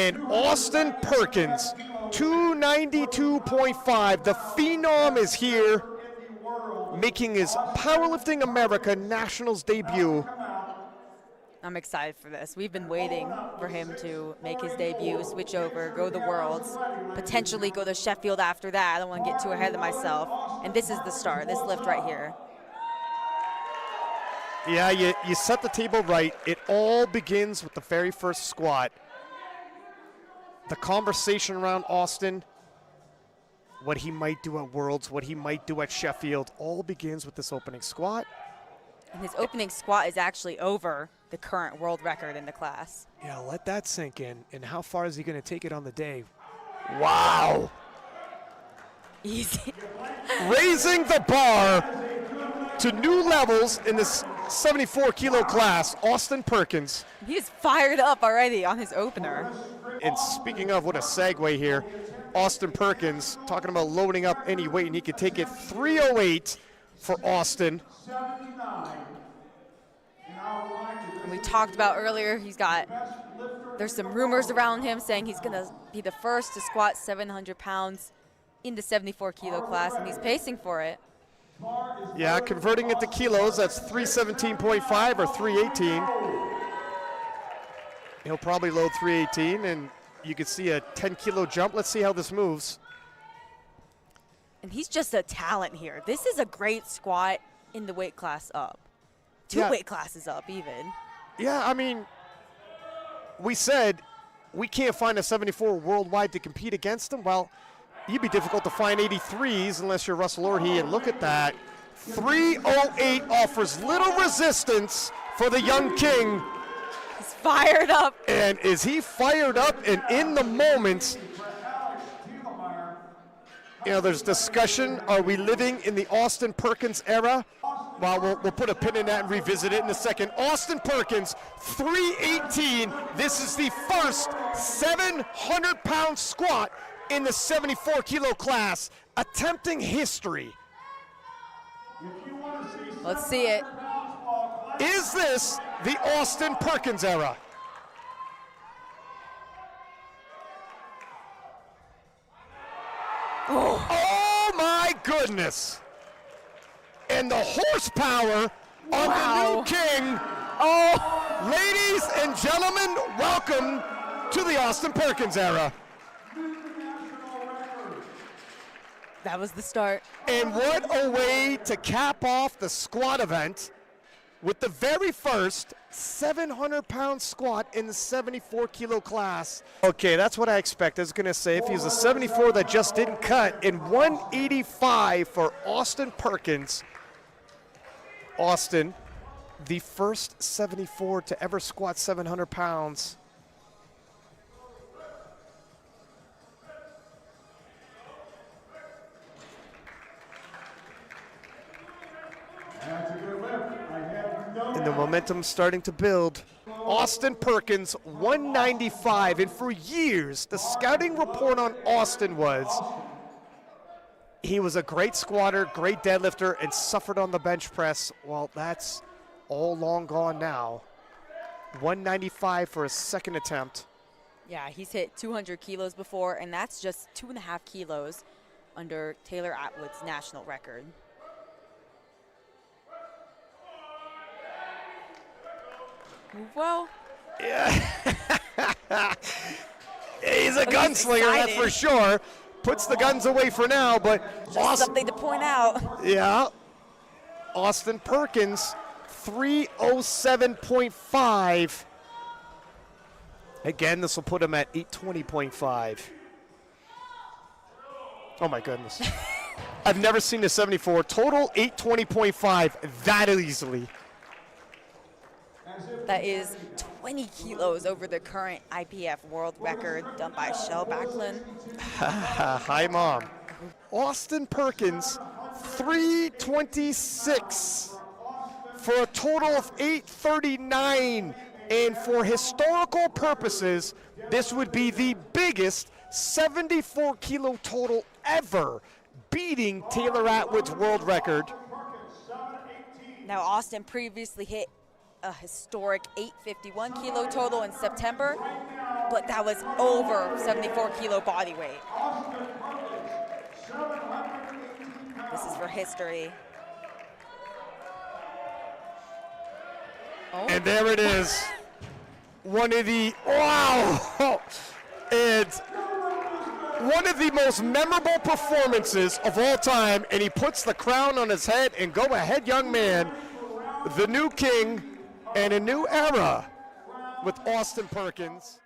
And Austin Perkins, 292.5. The Phenom is here, making his Powerlifting America Nationals debut. I'm excited for this. We've been waiting for him to make his debut, switch over, go to the Worlds, potentially go to Sheffield after that. I don't want to get too ahead of myself. And this is the start, this lift right here. Yeah, you set the table right. It all begins with the very first squat. The conversation around Austin, what he might do at Worlds, what he might do at Sheffield, all begins with this opening squat. And his opening squat is actually over the current world record in the class. Yeah, let that sink in. And how far is he going to take it on the day? Wow. Easy. Raising the bar to new levels in this 74-kilo class, Austin Perkins. He's fired up already on his opener. And speaking of, what a segue here, Austin Perkins talking about loading up any weight, and he could take it 308 for Austin. And we talked about earlier, there's some rumors around him saying he's gonna be the first to squat 700 pounds in the 74-kilo class, and he's pacing for it. Yeah, converting it to kilos, that's 317.5 or 318. He'll probably load 318, and you can see a 10-kilo jump. Let's see how this moves. And he's just a talent here. This is a great squat in the weight class up. Two weight classes up, even. Yeah, I mean, we said we can't find a 74 worldwide to compete against him. Well, you'd be difficult to find 83s unless you're Russell Orhe, and look at that. 308 offers little resistance for the young king. He's fired up. And is he fired up and in the moment? You know, there's discussion, are we living in the Austin Perkins era? Well, we'll put a pin in that and revisit it in a second. Austin Perkins, 318. This is the first 700-pound squat in the 74-kilo class, attempting history. Let's see it. Is this the Austin Perkins era? Oh my goodness. And the horsepower on the new king. Oh, ladies and gentlemen, welcome to the Austin Perkins era. That was the start. And what a way to cap off the squat event with the very first 700-pound squat in the 74-kilo class. Okay, that's what I expect. I was going to say, if he was a 74 that just didn't cut, in 185 for Austin Perkins. Austin, the first 74 to ever squat 700 pounds. And the momentum's starting to build. Austin Perkins, 195, and for years, the scouting report on Austin was he was a great squatter, great deadlifter, and suffered on the bench press. Well, that's all long gone now. 195 for his second attempt. Yeah, he's hit 200 kilos before, and that's just 2.5 kilos under Taylor Atwood's national record. Move well. Yeah. He's a gunslinger, that's for sure. Puts the guns away for now, but just something to point out. Yeah. Austin Perkins, 307.5. Again, this will put him at 820.5. Oh my goodness. I've never seen a 74. Total 820.5 that easily. That is 20 kilos over the current IPF world record done by Shell Backlund. Hi, Mom. Austin Perkins, 326 for a total of 839. And for historical purposes, this would be the biggest 74-kilo total ever, beating Taylor Atwood's world record. Now, Austin previously hit a historic 851 kilo total in September. but that was over 74 kilo body weight. This is for history. Oh. And there it is. One of the, wow! It's one of the most memorable performances of all time, and he puts the crown on his head, and go ahead, young man. The new king and a new era with Austin Perkins.